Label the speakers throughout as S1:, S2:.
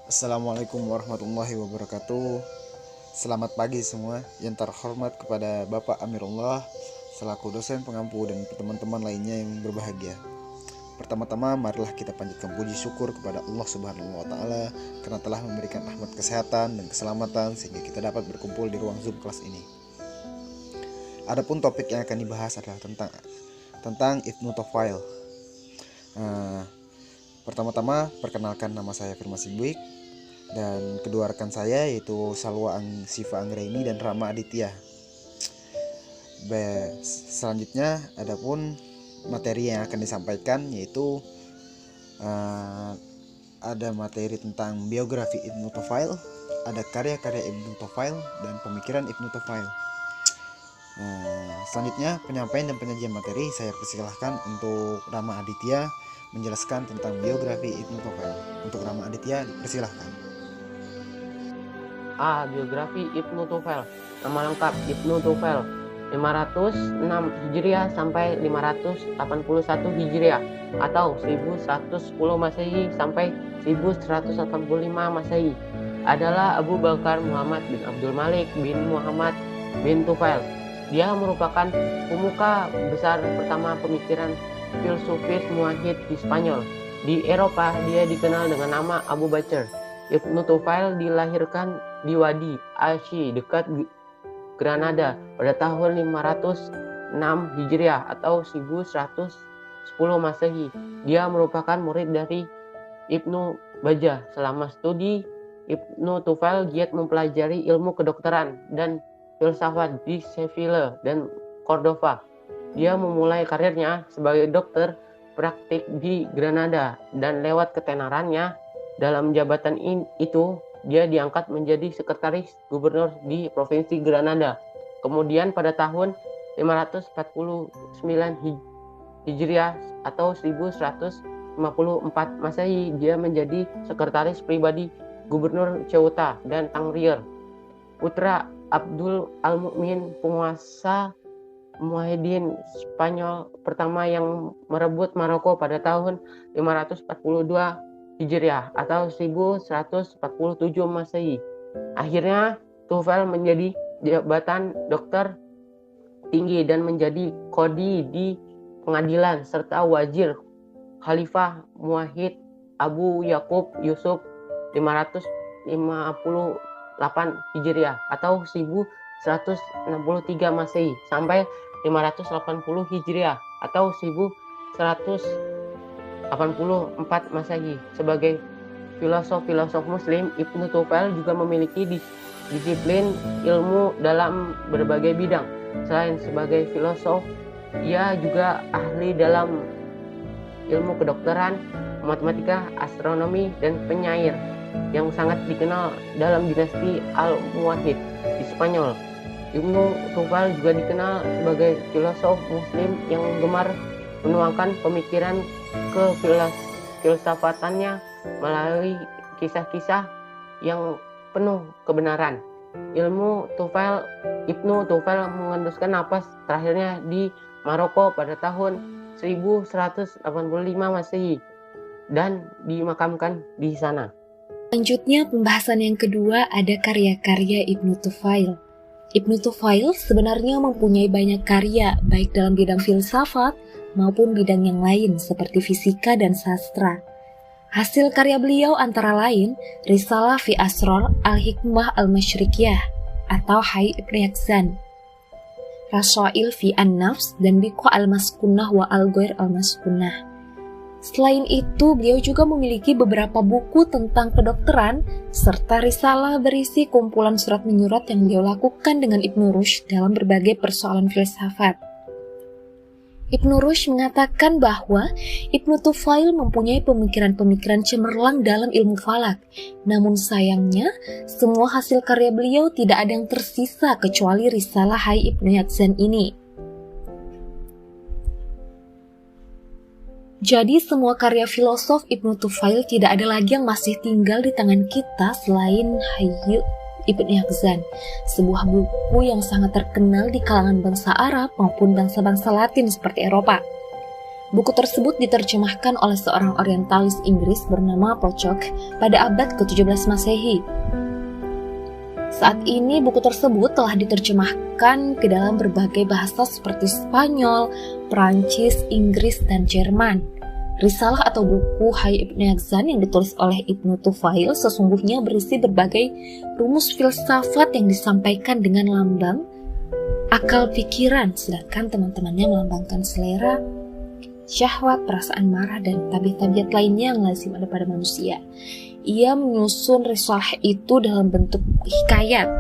S1: Assalamualaikum warahmatullahi wabarakatuh. Selamat pagi semua. Yang terhormat kepada Bapak Amirullah selaku dosen pengampu dan teman-teman lainnya yang berbahagia. Pertama-tama marilah kita panjatkan puji syukur kepada Allah Subhanahu wa taala karena telah memberikan rahmat kesehatan dan keselamatan sehingga kita dapat berkumpul di ruang Zoom kelas ini. Adapun topik yang akan dibahas adalah tentang Ibnu Tufail. Pertama-tama perkenalkan, nama saya Firman Sibuik dan kedua rekan saya yaitu Salwa Siva Anggraini dan Rama Aditya. Selanjutnya adapun materi yang akan disampaikan yaitu ada materi tentang biografi Ibnu Tufail, ada karya-karya Ibnu Tufail dan pemikiran Ibnu Tufail. Selanjutnya penyampaian dan penyajian materi saya persilahkan untuk Rama Aditya menjelaskan tentang biografi Ibnu Tufail. Untuk Rama Aditya dipersilahkan.
S2: Biografi Ibnu Tufail. Nama lengkap Ibnu Tufail 506 Hijriah sampai 581 Hijriah atau 1110 Masehi sampai 1185 Masehi adalah Abu Bakar Muhammad bin Abdul Malik bin Muhammad bin Tufail. Dia merupakan pemuka besar pertama pemikiran filsufis muwahhid di Spanyol. Di Eropa, dia dikenal dengan nama Abu Bakar. Ibnu Tufail dilahirkan di Wadi Asy dekat Granada pada tahun 506 Hijriah atau 1110 Masehi. Dia merupakan murid dari Ibnu Bajjah. Selama studi, Ibnu Tufail giat mempelajari ilmu kedokteran dan filsafat di Seville dan Cordova. Dia memulai karirnya sebagai dokter praktik di Granada dan lewat ketenarannya dalam jabatan itu dia diangkat menjadi sekretaris gubernur di provinsi Granada. Kemudian pada tahun 549 Hijriah atau 1154 Masehi dia menjadi sekretaris pribadi gubernur Ceuta dan Tangrier. Putra Abdul Al-Mu'min, penguasa Muwahhidin Spanyol pertama yang merebut Maroko pada tahun 542 Hijriah atau 1147 Masehi. Akhirnya Tufail menjadi jabatan dokter tinggi dan menjadi qadhi di pengadilan serta wazir Khalifah Muwahhid Abu Yakub Yusuf 558 Hijriah atau 1163 Masehi sampai 580 Hijriah atau 1184 Masehi. Sebagai filosof Muslim, Ibnu Tufail juga memiliki disiplin ilmu dalam berbagai bidang. Selain sebagai filosof, ia juga ahli dalam ilmu kedokteran, matematika, astronomi, dan penyair yang sangat dikenal dalam dinasti Al-Muwahhid di Spanyol. Ibnu Tufail juga dikenal sebagai filosof Muslim yang gemar menuangkan pemikiran filsafatannya melalui kisah-kisah yang penuh kebenaran. Ibnu Tufail mengembuskan napas terakhirnya di Maroko pada tahun 1185 Masehi dan dimakamkan di sana.
S3: Selanjutnya pembahasan yang kedua ada karya-karya Ibnu Tufail. Ibnu Tufail sebenarnya mempunyai banyak karya baik dalam bidang filsafat maupun bidang yang lain seperti fisika dan sastra. Hasil karya beliau antara lain Risalah fi Asrar al-Hikmah al-Masyrikiyah atau Hai Ibn Yaqzan, Rasail fi An-Nafs dan Biqa al-Maskunah wa al-Ghair al-Maskunah. Selain itu, beliau juga memiliki beberapa buku tentang kedokteran serta risalah berisi kumpulan surat menyurat yang beliau lakukan dengan Ibnu Rushd dalam berbagai persoalan filsafat. Ibnu Rushd mengatakan bahwa Ibnu Tufail mempunyai pemikiran-pemikiran cemerlang dalam ilmu falak. Namun sayangnya, semua hasil karya beliau tidak ada yang tersisa kecuali risalah Hai Ibn Yaqzan ini. Jadi semua karya filosof Ibnu Tufail tidak ada lagi yang masih tinggal di tangan kita selain Hai Ibn Yaqzan, sebuah buku yang sangat terkenal di kalangan bangsa Arab maupun bangsa-bangsa Latin seperti Eropa. Buku tersebut diterjemahkan oleh seorang orientalis Inggris bernama Pocock pada abad ke-17 Masehi. Saat ini buku tersebut telah diterjemahkan ke dalam berbagai bahasa seperti Spanyol, Prancis, Inggris, dan Jerman. Risalah atau buku Hayy Ibn Yaqzan yang ditulis oleh Ibnu Tufail sesungguhnya berisi berbagai rumus filsafat yang disampaikan dengan lambang akal pikiran, sedangkan teman-temannya melambangkan selera, syahwat, perasaan marah, dan tabiat-tabiat lainnya yang lazim ada pada manusia. Ia menyusun risalah itu dalam bentuk hikayat.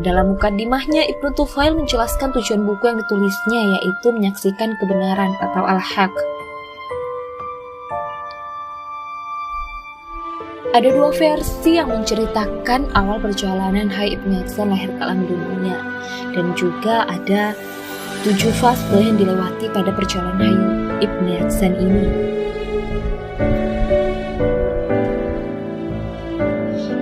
S3: Dalam mukadimahnya, Ibnu Tufail menjelaskan tujuan buku yang ditulisnya, yaitu menyaksikan kebenaran atau al-haq. Ada dua versi yang menceritakan awal perjalanan Hayy Ibn Yaqzan lahir ke alam dunia, dan juga ada 7 fase yang dilewati pada perjalanan Hayy Ibn Yaqzan ini.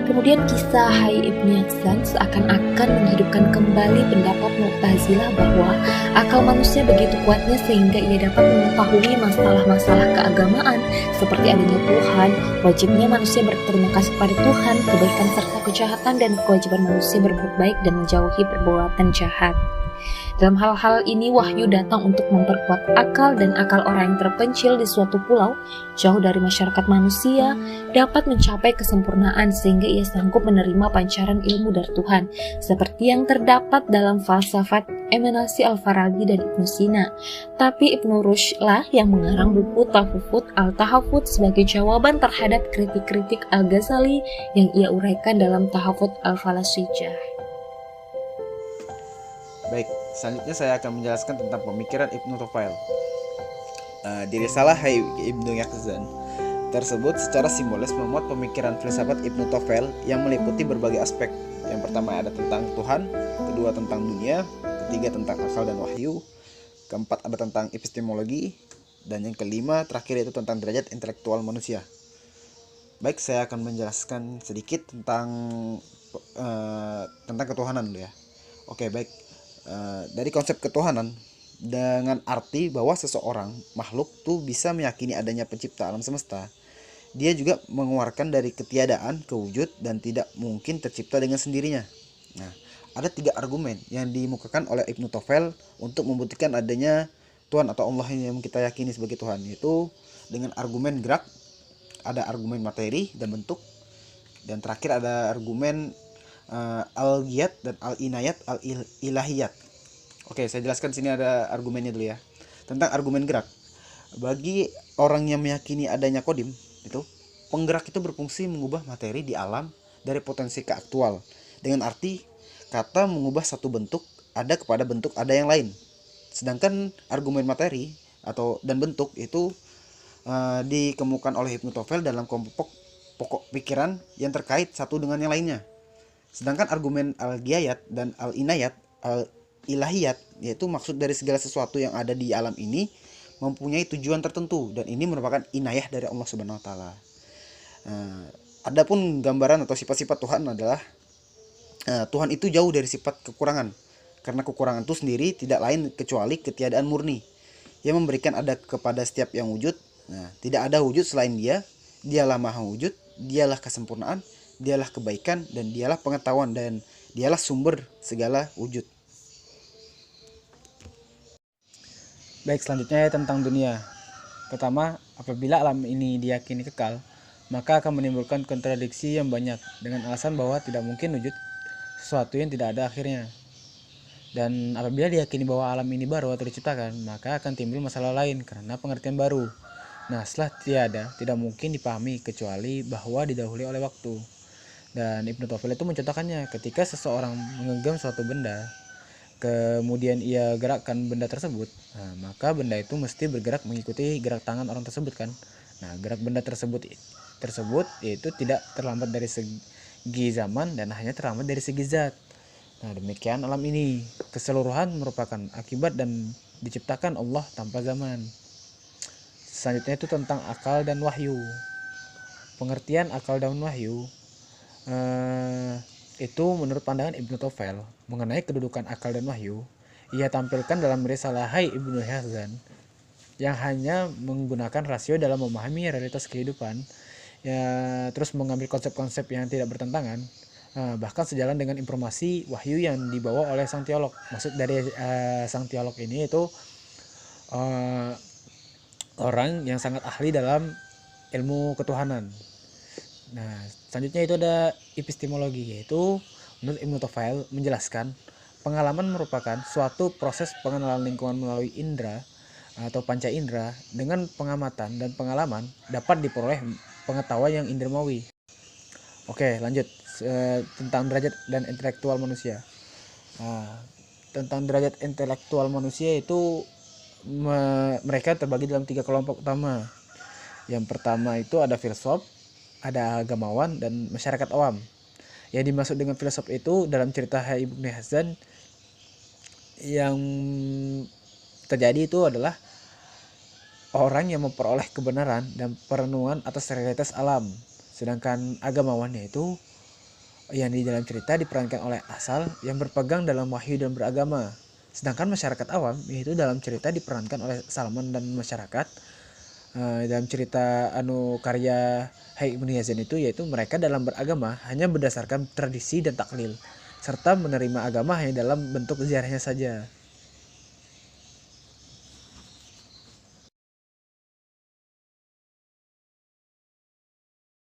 S3: Kemudian kisah Hayy Ibn Yaqzan seakan-akan menghidupkan kembali pendapat Mu'tazilah bahwa akal manusia begitu kuatnya sehingga ia dapat mengetahui masalah-masalah keagamaan seperti adanya Tuhan, wajibnya manusia berterima kasih kepada Tuhan, kebaikan serta kejahatan, dan kewajiban manusia berbuat baik dan menjauhi perbuatan jahat. Dalam hal-hal ini, wahyu datang untuk memperkuat akal, dan akal orang yang terpencil di suatu pulau, jauh dari masyarakat manusia, dapat mencapai kesempurnaan sehingga ia sanggup menerima pancaran ilmu dari Tuhan, seperti yang terdapat dalam falsafat emanasi Al-Farabi dan Ibnu Sina. Tapi Ibnu Rushd lah yang mengarang buku Tahafut Al-Tahafut sebagai jawaban terhadap kritik-kritik Al-Ghazali yang ia uraikan dalam Tahafut Al-Falasijah.
S1: Baik, selanjutnya saya akan menjelaskan tentang pemikiran Ibnu Tufail. Di risalah Hayy Ibn Yaqzan tersebut secara simbolis memuat pemikiran filsafat Ibnu Tufail yang meliputi berbagai aspek. Yang pertama ada tentang Tuhan, kedua tentang dunia, ketiga tentang akal dan wahyu, keempat ada tentang epistemologi, dan yang kelima terakhir itu tentang derajat intelektual manusia. Baik, saya akan menjelaskan sedikit tentang ketuhanan dulu ya. Oke, baik. Dari konsep ketuhanan dengan arti bahwa seseorang makhluk tuh bisa meyakini adanya pencipta alam semesta. Dia juga mengeluarkan dari ketiadaan ke wujud dan tidak mungkin tercipta dengan sendirinya. Nah, ada 3 argumen yang dimukakan oleh Ibnu Tufail untuk membuktikan adanya Tuhan atau Allah yang kita yakini sebagai Tuhan, yaitu dengan argumen gerak, ada argumen materi dan bentuk, dan terakhir ada argumen al-ghiyat dan al-inayat al-ilahiyat. Oke, saya jelaskan sini ada argumennya dulu ya. Tentang argumen gerak. Bagi orang yang meyakini adanya kodim, itu penggerak itu berfungsi mengubah materi di alam dari potensi ke aktual. Dengan arti kata mengubah satu bentuk ada kepada bentuk ada yang lain. Sedangkan argumen materi dan bentuk itu dikemukakan oleh Ibnu Tufail dalam kelompok pokok pikiran yang terkait satu dengan yang lainnya. Sedangkan argumen al-ghiyat dan al-inayat al-ilahiyat, yaitu maksud dari segala sesuatu yang ada di alam ini mempunyai tujuan tertentu, dan ini merupakan inayah dari Allah Subhanahu wa taala. Adapun gambaran atau sifat-sifat Tuhan adalah Tuhan itu jauh dari sifat kekurangan, karena kekurangan itu sendiri tidak lain kecuali ketiadaan murni yang memberikan ada kepada setiap yang wujud. Tidak ada wujud selain Dia. Dialah maha wujud, Dialah kesempurnaan, Dialah kebaikan, dan Dialah pengetahuan, dan Dialah sumber segala wujud. Baik, selanjutnya tentang dunia. Pertama, apabila alam ini diyakini kekal, maka akan menimbulkan kontradiksi yang banyak dengan alasan bahwa tidak mungkin wujud sesuatu yang tidak ada akhirnya. Dan apabila diyakini bahwa alam ini baru atau diciptakan, maka akan timbul masalah lain karena pengertian baru. Nah, setelah tiada, tidak mungkin dipahami kecuali bahwa didahului oleh waktu. Dan Ibnu Tufail itu mencontohkannya ketika seseorang menggenggam suatu benda, kemudian ia gerakkan benda tersebut, maka benda itu mesti bergerak mengikuti gerak tangan orang tersebut kan. Nah, gerak benda tersebut itu tidak terlambat dari segi zaman dan hanya terlambat dari segi zat. Nah, demikian alam ini keseluruhan merupakan akibat dan diciptakan Allah tanpa zaman. Selanjutnya itu tentang akal dan wahyu. Pengertian akal dan wahyu itu menurut pandangan Ibnu Tufail mengenai kedudukan akal dan wahyu, ia tampilkan dalam risalah Hayy Ibn Yaqzan
S4: yang hanya menggunakan rasio dalam memahami realitas kehidupan, ya, terus mengambil konsep-konsep yang tidak bertentangan, bahkan sejalan dengan informasi wahyu yang dibawa oleh sang teolog. Maksud dari sang teolog ini itu orang yang sangat ahli dalam ilmu ketuhanan. Nah, selanjutnya itu ada epistemologi, yaitu menurut Ibnu Tufail menjelaskan pengalaman merupakan suatu proses pengenalan lingkungan melalui indera atau panca indera. Dengan pengamatan dan pengalaman dapat diperoleh pengetahuan yang indramawi. Oke, lanjut tentang derajat dan intelektual manusia. Tentang derajat intelektual manusia itu mereka terbagi dalam 3 kelompok utama. Yang pertama itu ada filsuf, ada agamawan, dan masyarakat awam. Yang dimaksud dengan filsuf itu dalam cerita Ibnu Hazan yang terjadi itu adalah orang yang memperoleh kebenaran dan perenungan atas realitas alam. Sedangkan agamawan yaitu yang di dalam cerita diperankan oleh Asal yang berpegang dalam wahyu dan beragama. Sedangkan masyarakat awam yaitu dalam cerita diperankan oleh Salman dan masyarakat. Dalam cerita karya Ibnu Hazan itu yaitu mereka dalam beragama hanya berdasarkan tradisi dan taklil, serta menerima agama hanya dalam bentuk ziarahnya saja.